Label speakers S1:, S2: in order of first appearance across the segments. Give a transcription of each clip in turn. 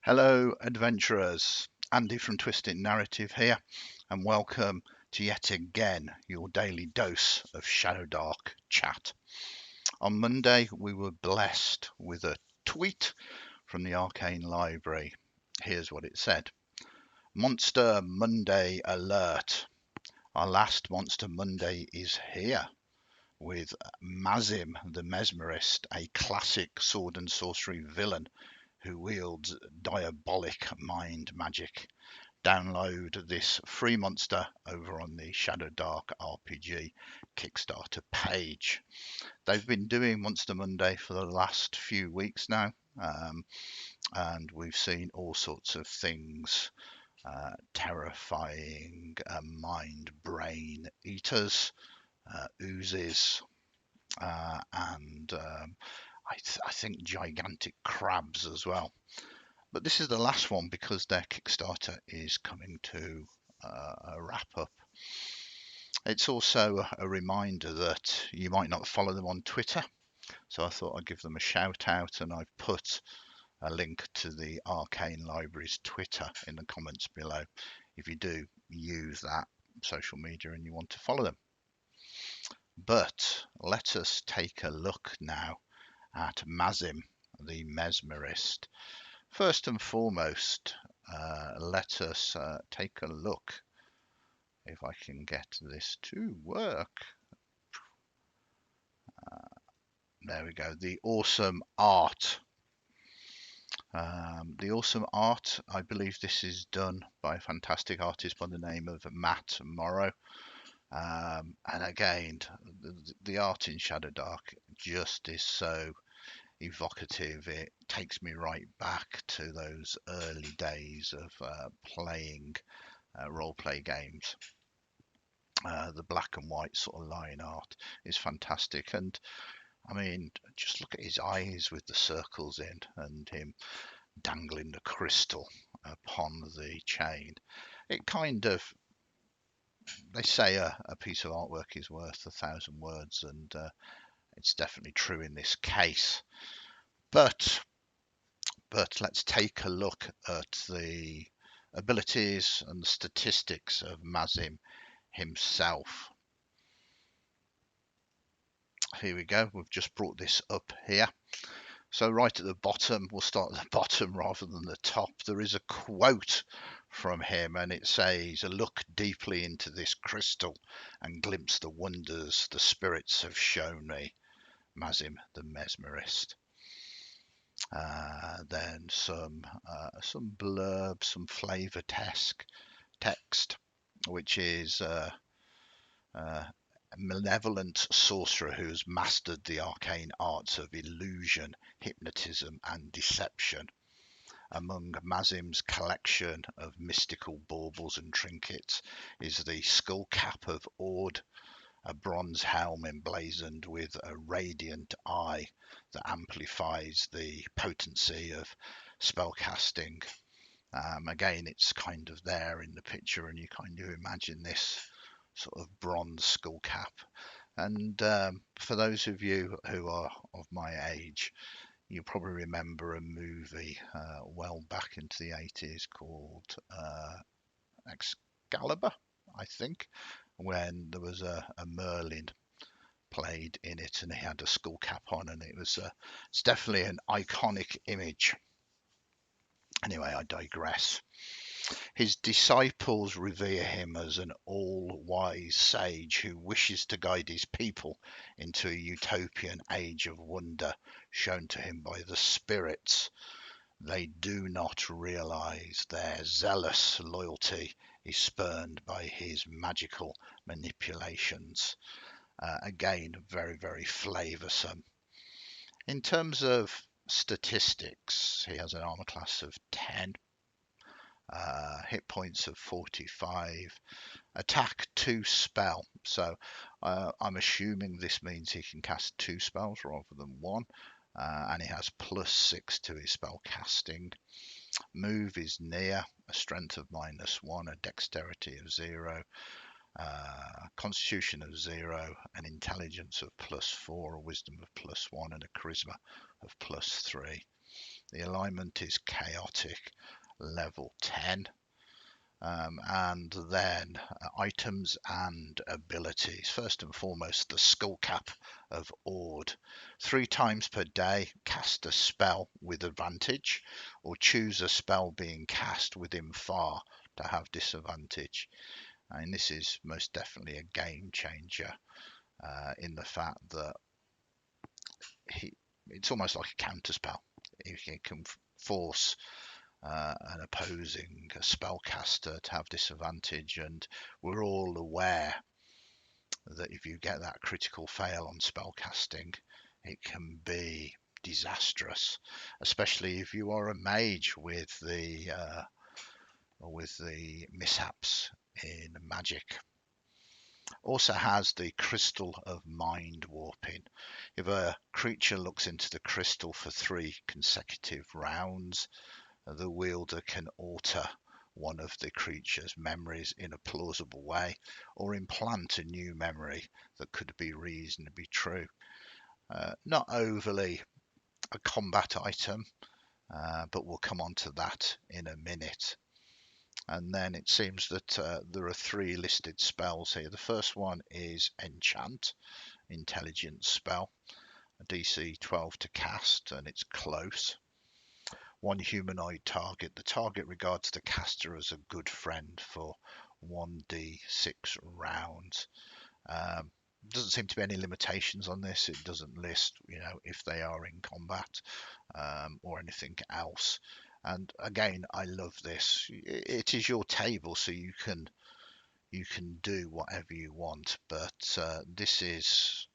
S1: Hello, adventurers. Andy from Twisted Narrative here, and welcome to yet again your daily dose of Shadowdark chat. On Monday, we were blessed with a tweet from the Arcane Library. Here's what it said: Monster Monday alert. Our last Monster Monday is here, with Mazzim the Mesmerist, a classic sword and sorcery villain who wields diabolic mind magic. Download this free monster over on the Shadowdark RPG Kickstarter page. They've been doing Monster Monday for the last few weeks now, and we've seen all sorts of things. Terrifying mind brain eaters, oozes, and I think gigantic crabs as well. But this is the last one because their Kickstarter is coming to a wrap up. It's also a reminder that you might not follow them on Twitter, so I thought I'd give them a shout out, and I've put a link to the Arcane Library's Twitter in the comments below if you do use that social media and you want to follow them. But let us take a look now at Mazzim, the Mesmerist. First and foremost, let us take a look if I can get this to work. There we go. The awesome art. The awesome art, I believe this is done by a fantastic artist by the name of Matt Morrow. And again, the art in Shadowdark just is so evocative. It takes me right back to those early days of playing role-play games. The black and white sort of line art is fantastic, and I mean, just look at his eyes with the circles in, and him dangling the crystal upon the chain. It kind of, they say a piece of artwork is worth 1,000 words, and it's definitely true in this case. But let's take a look at the abilities and the statistics of Mazzim himself. Here we go. We've just brought this up here. So right at the bottom, we'll start at the bottom rather than the top. There is a quote from him, and it says, "Look deeply into this crystal and glimpse the wonders the spirits have shown me." Mazzim the Mesmerist. Then some blurb, some flavor text, which is a malevolent sorcerer who has mastered the arcane arts of illusion, hypnotism, and deception. Among Mazzim's collection of mystical baubles and trinkets is the skull cap of Ord, a bronze helm emblazoned with a radiant eye that amplifies the potency of spellcasting. Again, it's kind of there in the picture, and you kind of imagine this sort of bronze skull cap. And for those of you who are of my age, you probably remember a movie well back into the 80s called Excalibur, I think, when there was a Merlin played in it, and he had a skull cap on, and it's definitely an iconic image. Anyway, I digress. His disciples revere him as an all-wise sage who wishes to guide his people into a utopian age of wonder shown to him by the spirits. They do not realize their zealous loyalty is spurned by his magical manipulations. Again, very, very flavoursome. In terms of statistics, he has an armor class of 10, hit points of 45, attack 2 spell. So I'm assuming this means he can cast 2 spells rather than 1. And he has +6 to his spell casting. Move is near, a strength of -1, a dexterity of 0, constitution of 0, an intelligence of +4, a wisdom of +1, and a charisma of +3. The alignment is chaotic, level 10. And then items and abilities. First and foremost, the skull cap of Ord. 3 times per day, cast a spell with advantage, or choose a spell being cast within far to have disadvantage. And this is most definitely a game changer in the fact that it's almost like a counter spell. He can force an opposing spellcaster to have disadvantage, and we're all aware that if you get that critical fail on spellcasting, it can be disastrous, especially if you are a mage with the mishaps in magic. Also has the crystal of mind warping. If a creature looks into the crystal for 3 consecutive rounds, the wielder can alter one of the creature's memories in a plausible way, or implant a new memory that could be reasonably true. Not overly a combat item, but we'll come on to that in a minute. And then it seems that there are 3 listed spells here. The first one is Enchant, intelligence spell, a DC 12 to cast, and it's close. 1 humanoid target. The target regards the caster as a good friend for 1d6 rounds. Doesn't seem to be any limitations on this. It doesn't list, if they are in combat or anything else. And again, I love this. It is your table, so you can do whatever you want. But this is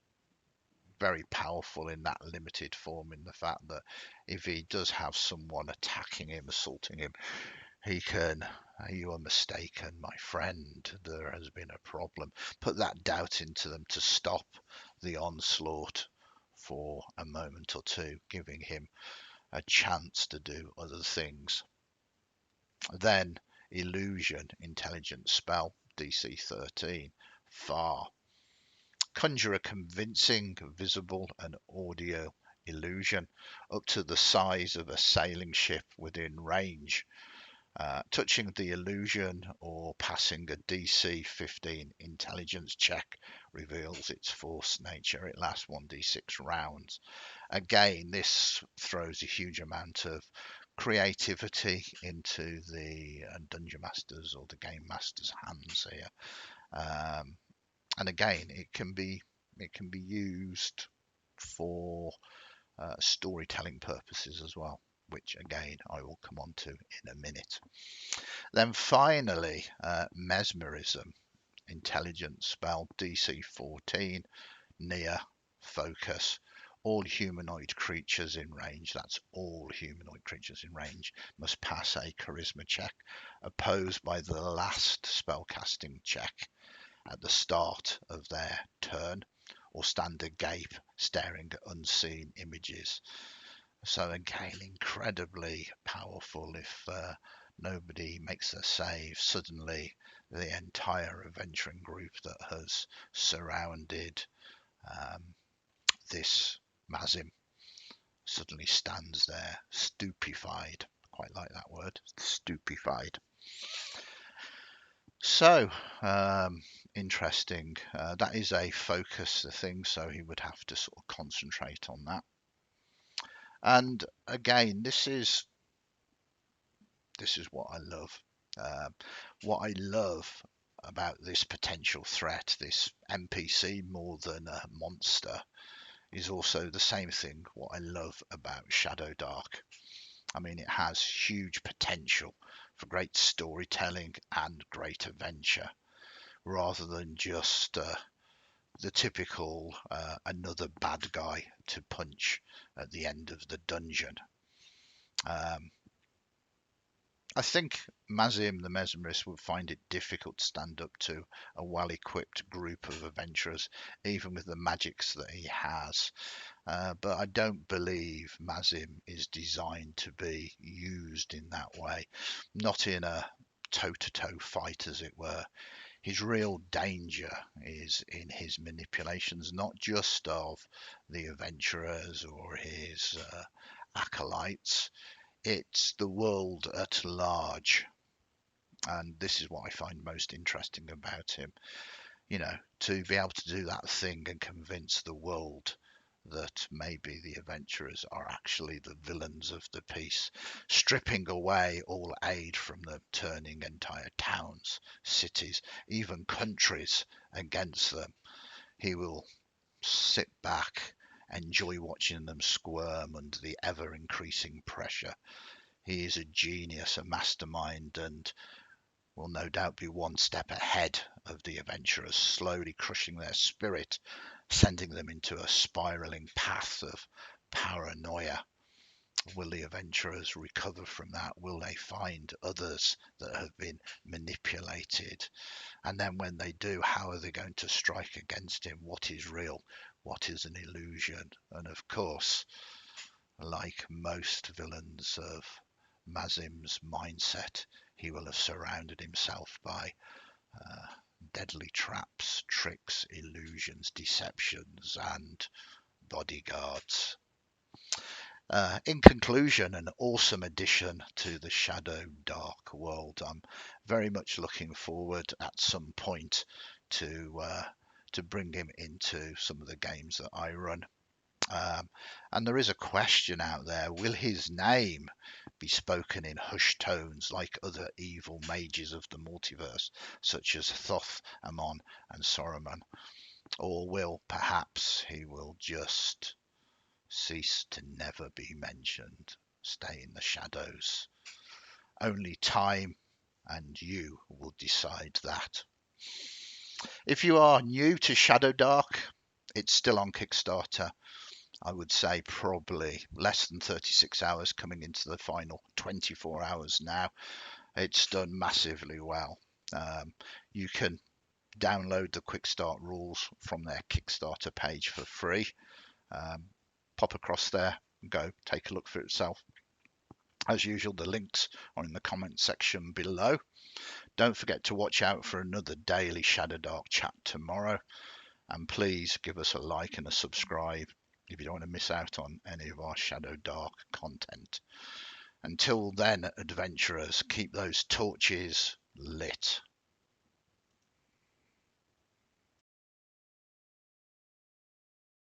S1: very powerful in that limited form, in the fact that if he does have someone attacking him, assaulting him, he can, you are mistaken, my friend, there has been a problem. Put that doubt into them to stop the onslaught for a moment or two, giving him a chance to do other things. Then illusion, intelligence spell, DC 13, far. Conjure a convincing visible and audio illusion up to the size of a sailing ship within range. Touching the illusion or passing a DC 15 intelligence check reveals its force nature. It lasts 1d6 rounds. Again, this throws a huge amount of creativity into the dungeon masters or the game masters' hands here. And again, it can be used for storytelling purposes as well, which again I will come on to in a minute. Then finally, Mesmerism, intelligence spell, DC 14, near focus. All humanoid creatures in range, that's all humanoid creatures in range, must pass a charisma check opposed by the last spellcasting check at the start of their turn, or stand agape staring at unseen images. So again, incredibly powerful. If nobody makes a save, suddenly the entire adventuring group that has surrounded this Mazzim suddenly stands there stupefied. Quite like that word, stupefied. So, interesting. That is a focus thing, so he would have to sort of concentrate on that. And again, this is what I love. What I love about this potential threat, this NPC more than a monster, is also the same thing what I love about Shadowdark. I mean, it has huge potential for great storytelling and great adventure, rather than just the typical another bad guy to punch at the end of the dungeon. I think Mazzim the Mesmerist would find it difficult to stand up to a well-equipped group of adventurers, even with the magics that he has. But I don't believe Mazzim is designed to be used in that way, not in a toe-to-toe fight, as it were. His real danger is in his manipulations, not just of the adventurers or his acolytes, it's the world at large. And this is what I find most interesting about him. To be able to do that thing and convince the world that maybe the adventurers are actually the villains of the piece, stripping away all aid from them, turning entire towns, cities, even countries against them. He will sit back, enjoy watching them squirm under the ever increasing pressure. He is a genius, a mastermind, and will no doubt be one step ahead of the adventurers, slowly crushing their spirit, sending them into a spiraling path of paranoia. Will the adventurers recover from that? Will they find others that have been manipulated? And then when they do, how are they going to strike against him? What is real? What is an illusion? And of course, like most villains of Mazzim's mindset, he will have surrounded himself by deadly traps, tricks, illusions, deceptions, and bodyguards. In conclusion, an awesome addition to the Shadowdark world. I'm very much looking forward at some point to bring him into some of the games that I run. And there is a question out there: will his name be spoken in hushed tones like other evil mages of the multiverse, such as Thoth, Amon, and Saruman? Or will perhaps he will just cease to never be mentioned, stay in the shadows? Only time and you will decide that. If you are new to Shadowdark, it's still on Kickstarter. I would say probably less than 36 hours, coming into the final 24 hours now. It's done massively well. You can download the quick start rules from their Kickstarter page for free. Pop across there and go take a look for yourself. As usual, the links are in the comment section below. Don't forget to watch out for another daily Shadowdark chat tomorrow. And please give us a like and a subscribe if you don't want to miss out on any of our Shadowdark content. Until then, adventurers, keep those torches lit.